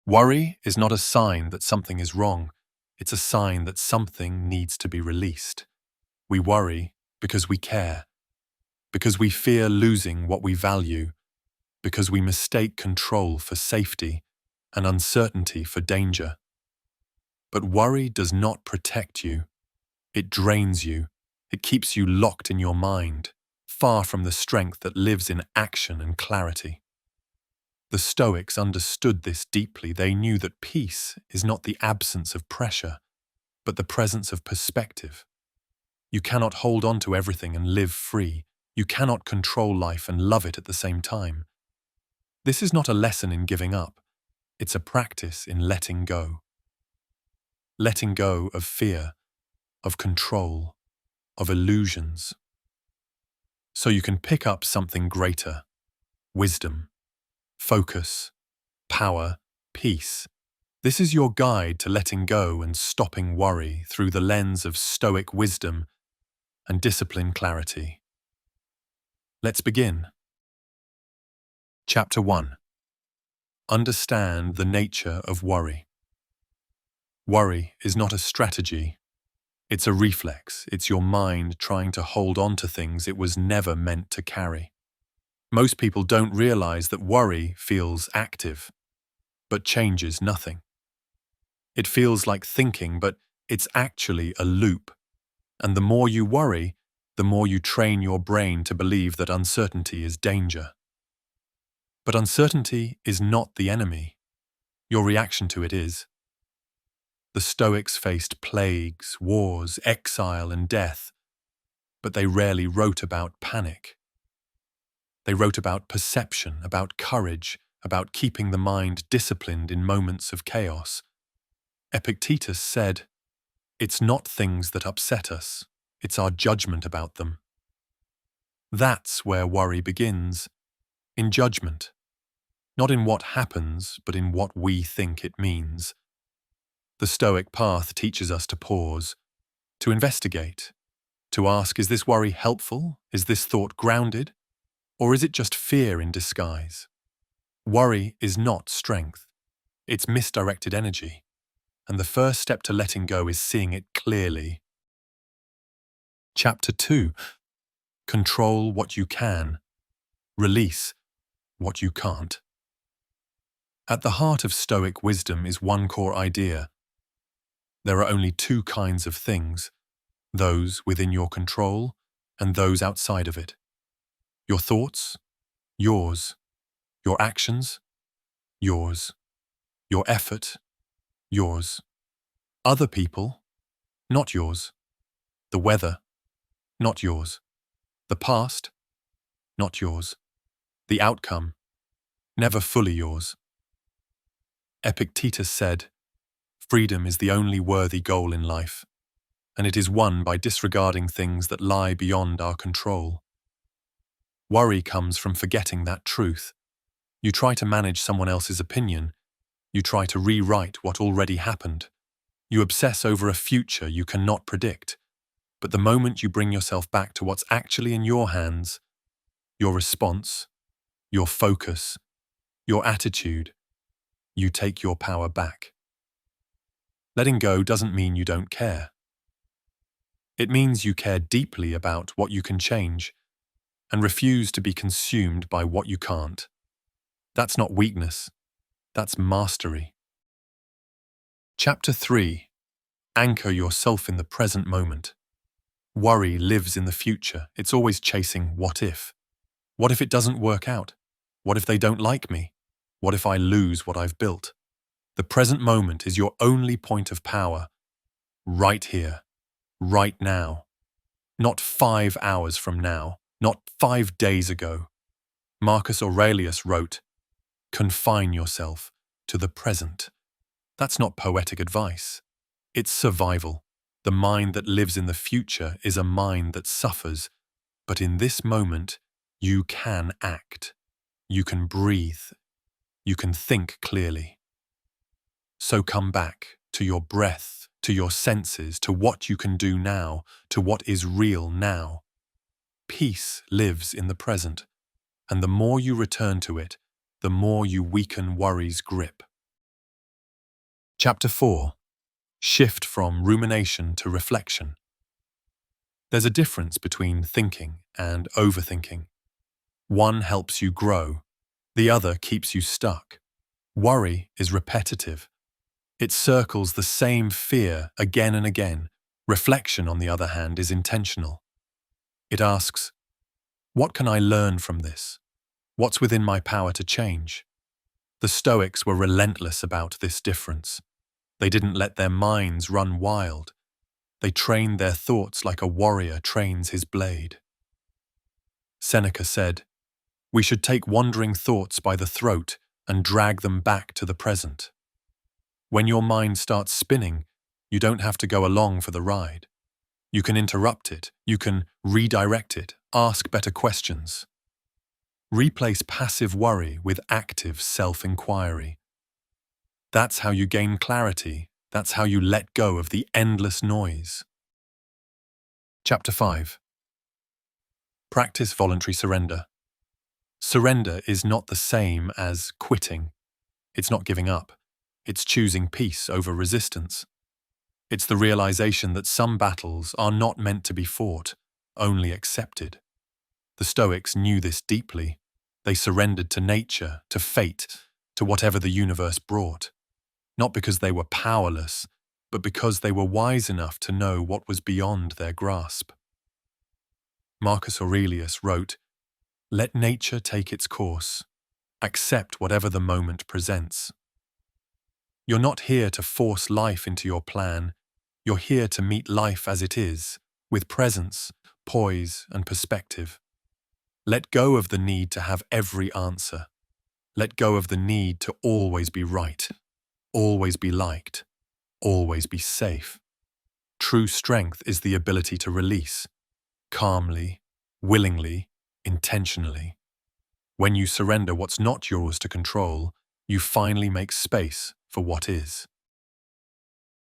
Worry is not a sign that something is wrong. It's a sign that something needs to be released. We worry because we care, because we fear losing what we value, because we mistake control for safety and uncertainty for danger. But worry does not protect you. It drains you. It keeps you locked in your mind, far from the strength that lives in action and clarity. The Stoics understood this deeply. They knew that peace is not the absence of pressure, but the presence of perspective. You cannot hold on to everything and live free. You cannot control life and love it at the same time. This is not a lesson in giving up. It's a practice in letting go. Letting go of fear, of control, of illusions. So you can pick up something greater: wisdom, focus, power, peace. This is your guide to letting go and stopping worry through the lens of Stoic wisdom and disciplined clarity. Let's begin. Chapter 1. Understand the nature of worry. Worry is not a strategy. It's a reflex. It's your mind trying to hold on to things it was never meant to carry. Most people don't realize that worry feels active, but changes nothing. It feels like thinking, but it's actually a loop. And the more you worry, the more you train your brain to believe that uncertainty is danger. But uncertainty is not the enemy. Your reaction to it is. The Stoics faced plagues, wars, exile, and death, but they rarely wrote about panic. They wrote about perception, about courage, about keeping the mind disciplined in moments of chaos. Epictetus said, "It's not things that upset us, it's our judgment about them." That's where worry begins, in judgment. Not in what happens, but in what we think it means. The Stoic path teaches us to pause, to investigate, to ask, is this worry helpful? Is this thought grounded? Or is it just fear in disguise? Worry is not strength. It's misdirected energy. And the first step to letting go is seeing it clearly. Chapter 2. Control what you can. Release what you can't. At the heart of Stoic wisdom is one core idea. There are only two kinds of things, those within your control and those outside of it. Your thoughts, yours. Your actions, yours. Your effort, yours. Other people, not yours. The weather, not yours. The past, not yours. The outcome, never fully yours. Epictetus said, "Freedom is the only worthy goal in life, and it is won by disregarding things that lie beyond our control." Worry comes from forgetting that truth. You try to manage someone else's opinion. You try to rewrite what already happened. You obsess over a future you cannot predict. But the moment you bring yourself back to what's actually in your hands, your response, your focus, your attitude, you take your power back. Letting go doesn't mean you don't care. It means you care deeply about what you can change and refuse to be consumed by what you can't. That's not weakness. That's mastery. Chapter 3. Anchor yourself in the present moment. Worry lives in the future. It's always chasing what if. What if it doesn't work out? What if they don't like me? What if I lose what I've built? The present moment is your only point of power. Right here. Right now. Not 5 hours from now. Not 5 days ago. Marcus Aurelius wrote, "Confine yourself to the present." That's not poetic advice. It's survival. The mind that lives in the future is a mind that suffers. But in this moment, you can act. You can breathe. You can think clearly. So come back to your breath, to your senses, to what you can do now, to what is real now. Peace lives in the present, and the more you return to it, the more you weaken worry's grip. Chapter 4. Shift from rumination to reflection. There's a difference between thinking and overthinking. One helps you grow, the other keeps you stuck. Worry is repetitive. It circles the same fear again and again. Reflection, on the other hand, is intentional. It asks, what can I learn from this? What's within my power to change? The Stoics were relentless about this difference. They didn't let their minds run wild. They trained their thoughts like a warrior trains his blade. Seneca said, "We should take wandering thoughts by the throat and drag them back to the present." When your mind starts spinning, you don't have to go along for the ride. You can interrupt it, you can redirect it, ask better questions. Replace passive worry with active self-inquiry. That's how you gain clarity. That's how you let go of the endless noise. Chapter 5. Practice voluntary surrender. Surrender is not the same as quitting. It's not giving up. It's choosing peace over resistance. It's the realization that some battles are not meant to be fought, only accepted. The Stoics knew this deeply. They surrendered to nature, to fate, to whatever the universe brought. Not because they were powerless, but because they were wise enough to know what was beyond their grasp. Marcus Aurelius wrote, "Let nature take its course. Accept whatever the moment presents." You're not here to force life into your plan. You're here to meet life as it is, with presence, poise, and perspective. Let go of the need to have every answer. Let go of the need to always be right, always be liked, always be safe. True strength is the ability to release, calmly, willingly, intentionally. When you surrender what's not yours to control, you finally make space for what is.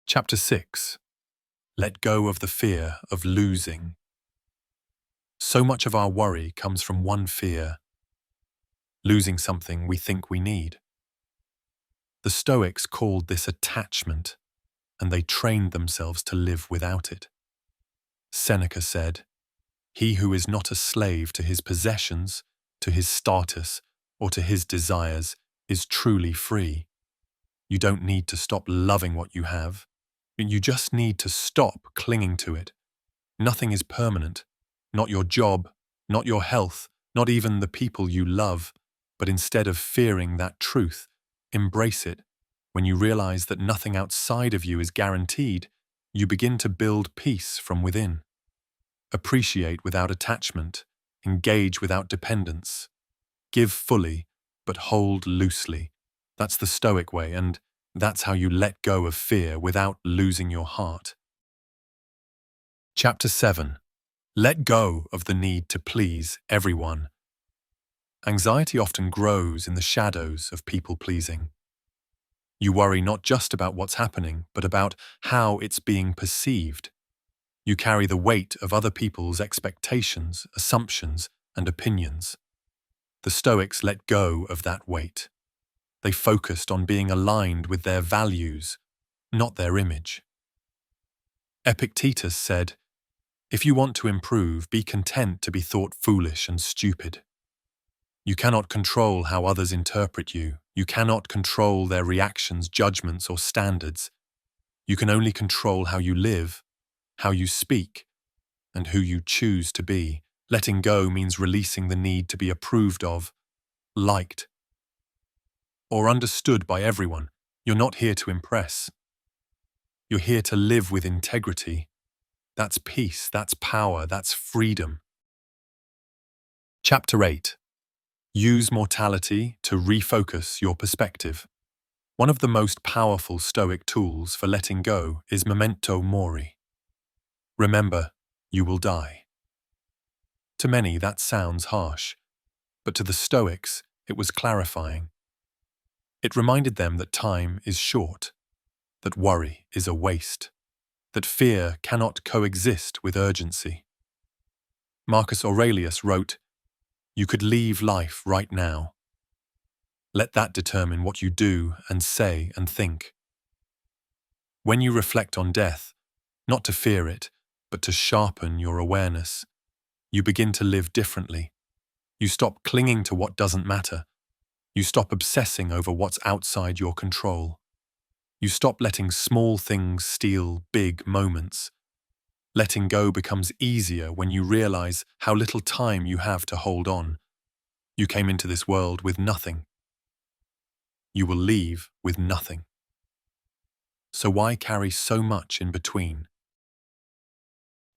Chapter 6. Let go of the fear of losing. So much of our worry comes from one fear: losing something we think we need. The Stoics called this attachment, and they trained themselves to live without it. Seneca said, "He who is not a slave to his possessions, to his status, or to his desires is truly free." You don't need to stop loving what you have. You just need to stop clinging to it. Nothing is permanent. Not your job, not your health, not even the people you love. But instead of fearing that truth, embrace it. When you realize that nothing outside of you is guaranteed, you begin to build peace from within. Appreciate without attachment. Engage without dependence. Give fully, but hold loosely. That's the Stoic way, and that's how you let go of fear without losing your heart. Chapter 7. Let go of the need to please everyone. Anxiety often grows in the shadows of people-pleasing. You worry not just about what's happening, but about how it's being perceived. You carry the weight of other people's expectations, assumptions, and opinions. The Stoics let go of that weight. They focused on being aligned with their values, not their image. Epictetus said, "If you want to improve, be content to be thought foolish and stupid." You cannot control how others interpret you. You cannot control their reactions, judgments, or standards. You can only control how you live, how you speak, and who you choose to be. Letting go means releasing the need to be approved of, liked, or understood by everyone. You're not here to impress. You're here to live with integrity. That's peace, that's power, that's freedom. Chapter 8. Use mortality to refocus your perspective. One of the most powerful Stoic tools for letting go is memento mori. Remember, you will die. To many, that sounds harsh, but to the Stoics, it was clarifying. It reminded them that time is short, that worry is a waste, that fear cannot coexist with urgency. Marcus Aurelius wrote, "You could leave life right now. Let that determine what you do and say and think. When you reflect on death, not to fear it, but to sharpen your awareness, you begin to live differently. You stop clinging to what doesn't matter. You stop obsessing over what's outside your control. You stop letting small things steal big moments. Letting go becomes easier when you realize how little time you have to hold on. You came into this world with nothing. You will leave with nothing. So why carry so much in between?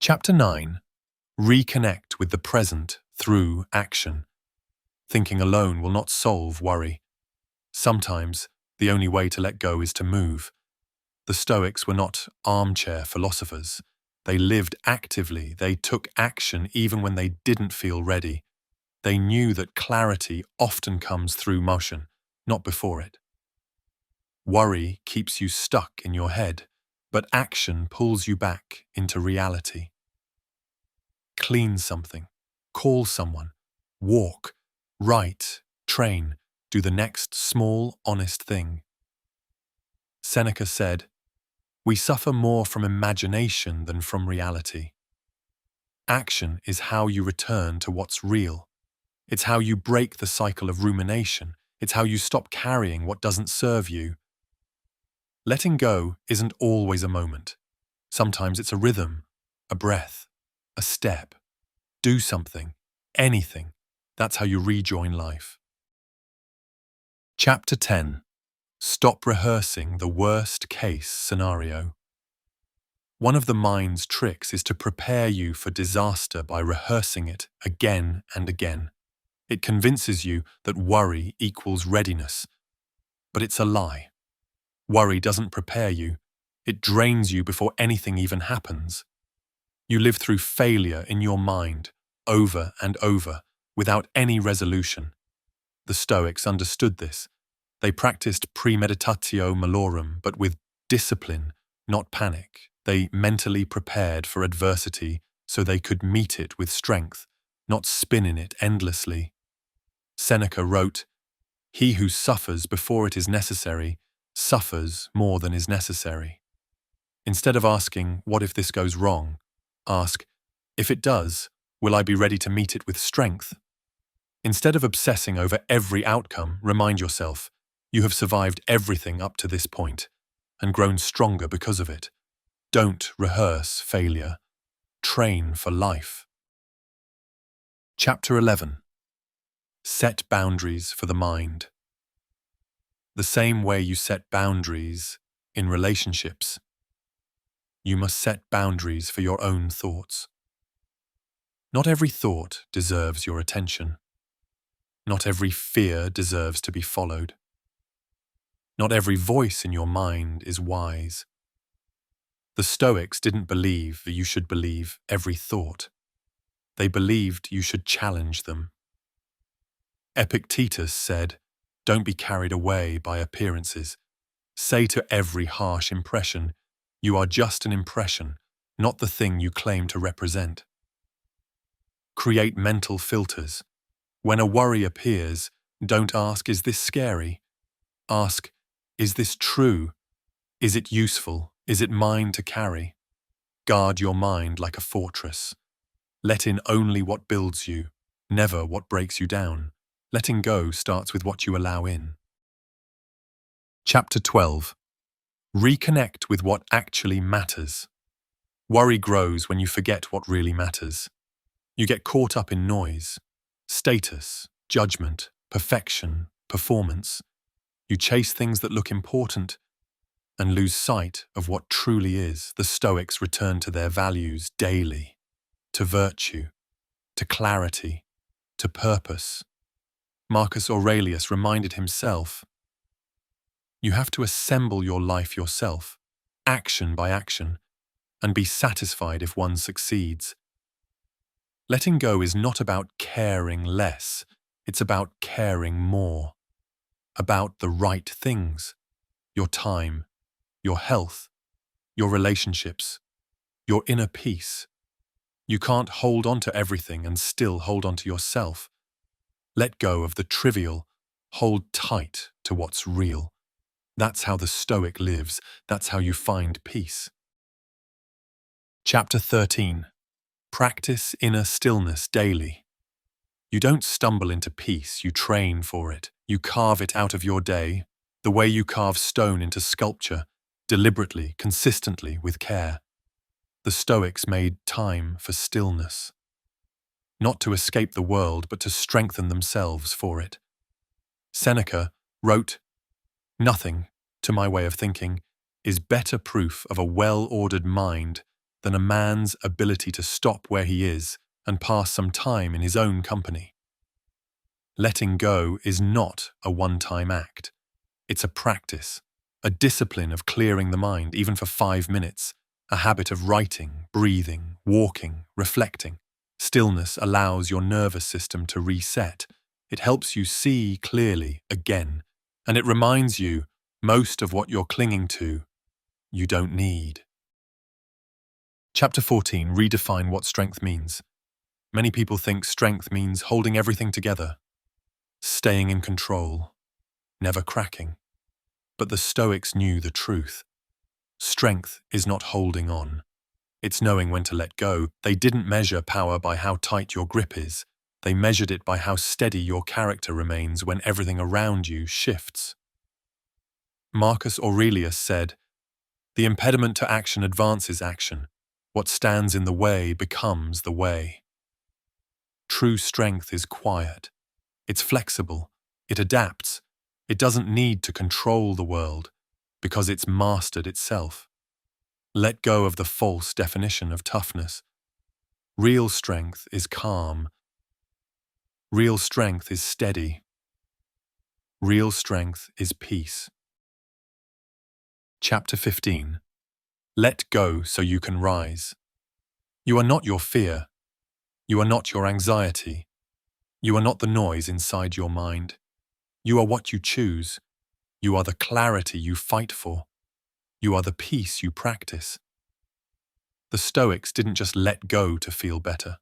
Chapter 9. Reconnect with the present through action. Thinking alone will not solve worry. Sometimes, the only way to let go is to move. The Stoics were not armchair philosophers. They lived actively. They took action even when they didn't feel ready. They knew that clarity often comes through motion, not before it. Worry keeps you stuck in your head, but action pulls you back into reality. Clean something, call someone, walk, write, train, do the next small, honest thing. Seneca said, "We suffer more from imagination than from reality." Action is how you return to what's real. It's how you break the cycle of rumination. It's how you stop carrying what doesn't serve you. Letting go isn't always a moment. Sometimes it's a rhythm, a breath, a step. Do something, anything. That's how you rejoin life. Chapter 10. Stop rehearsing the worst-case scenario. One of the mind's tricks is to prepare you for disaster by rehearsing it again and again. It convinces you that worry equals readiness. But it's a lie. Worry doesn't prepare you. It drains you before anything even happens. You live through failure in your mind, over and over, without any resolution. The Stoics understood this. They practiced premeditatio malorum, but with discipline, not panic. They mentally prepared for adversity so they could meet it with strength, not spin in it endlessly. Seneca wrote, "He who suffers before it is necessary suffers more than is necessary." Instead of asking, "What if this goes wrong?" ask, "If it does, will I be ready to meet it with strength?" Instead of obsessing over every outcome, remind yourself, you have survived everything up to this point and grown stronger because of it. Don't rehearse failure. Train for life. Chapter 11. Set boundaries for the mind. The same way you set boundaries in relationships, you must set boundaries for your own thoughts. Not every thought deserves your attention. Not every fear deserves to be followed. Not every voice in your mind is wise. The Stoics didn't believe that you should believe every thought. They believed you should challenge them. Epictetus said, "Don't be carried away by appearances. Say to every harsh impression, you are just an impression, not the thing you claim to represent." Create mental filters. When a worry appears, don't ask, "Is this scary?" Ask, "Is this true? Is it useful? Is it mine to carry?" Guard your mind like a fortress. Let in only what builds you, never what breaks you down. Letting go starts with what you allow in. Chapter 12. Reconnect with what actually matters. Worry grows when you forget what really matters. You get caught up in noise, status, judgment, perfection, performance. You chase things that look important and lose sight of what truly is. The Stoics return to their values daily, to virtue, to clarity, to purpose. Marcus Aurelius reminded himself, "You have to assemble your life yourself, action by action, and be satisfied if one succeeds." Letting go is not about caring less, it's about caring more. About the right things, your time, your health, your relationships, your inner peace. You can't hold on to everything and still hold on to yourself. Let go of the trivial, hold tight to what's real. That's how the Stoic lives. That's how you find peace. Chapter 13. Practice inner stillness daily. You don't stumble into peace, you train for it. You carve it out of your day, the way you carve stone into sculpture, deliberately, consistently, with care. The Stoics made time for stillness. Not to escape the world, but to strengthen themselves for it. Seneca wrote, "Nothing, to my way of thinking, is better proof of a well-ordered mind than a man's ability to stop where he is and pass some time in his own company." Letting go is not a one-time act. It's a practice, a discipline of clearing the mind, even for 5 minutes, a habit of writing, breathing, walking, reflecting. Stillness allows your nervous system to reset. It helps you see clearly again, and it reminds you most of what you're clinging to, you don't need. Chapter 14. Redefine what strength means. Many people think strength means holding everything together, staying in control, never cracking. But the Stoics knew the truth. Strength is not holding on. It's knowing when to let go. They didn't measure power by how tight your grip is. They measured it by how steady your character remains when everything around you shifts. Marcus Aurelius said, "The impediment to action advances action. What stands in the way becomes the way." True strength is quiet. It's flexible. It adapts. It doesn't need to control the world because it's mastered itself. Let go of the false definition of toughness. Real strength is calm. Real strength is steady. Real strength is peace. Chapter 15. Let go so you can rise. You are not your fear. You are not your anxiety. You are not the noise inside your mind. You are what you choose. You are the clarity you fight for. You are the peace you practice. The Stoics didn't just let go to feel better.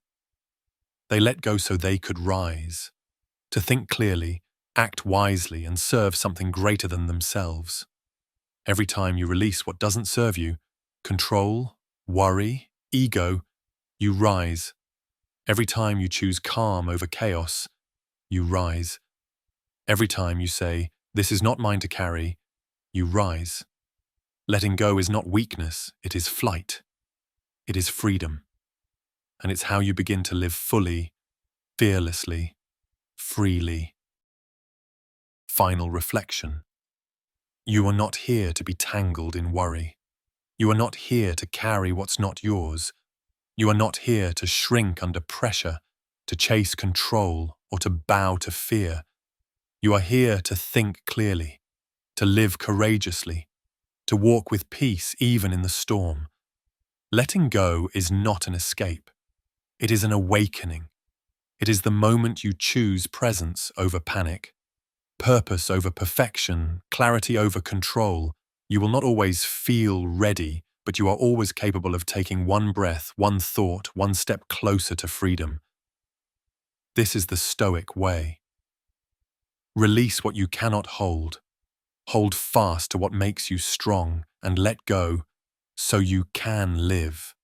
They let go so they could rise, to think clearly, act wisely, and serve something greater than themselves. Every time you release what doesn't serve you, control, worry, ego, you rise. Every time you choose calm over chaos, you rise. Every time you say, "This is not mine to carry," you rise. Letting go is not weakness, it is flight. It is freedom. And it's how you begin to live fully, fearlessly, freely. Final reflection. You are not here to be tangled in worry. You are not here to carry what's not yours. You are not here to shrink under pressure, to chase control, or to bow to fear. You are here to think clearly, to live courageously, to walk with peace even in the storm. Letting go is not an escape. It is an awakening. It is the moment you choose presence over panic, purpose over perfection, clarity over control. You will not always feel ready, but you are always capable of taking one breath, one thought, one step closer to freedom. This is the Stoic way. Release what you cannot hold. Hold fast to what makes you strong and let go so you can live.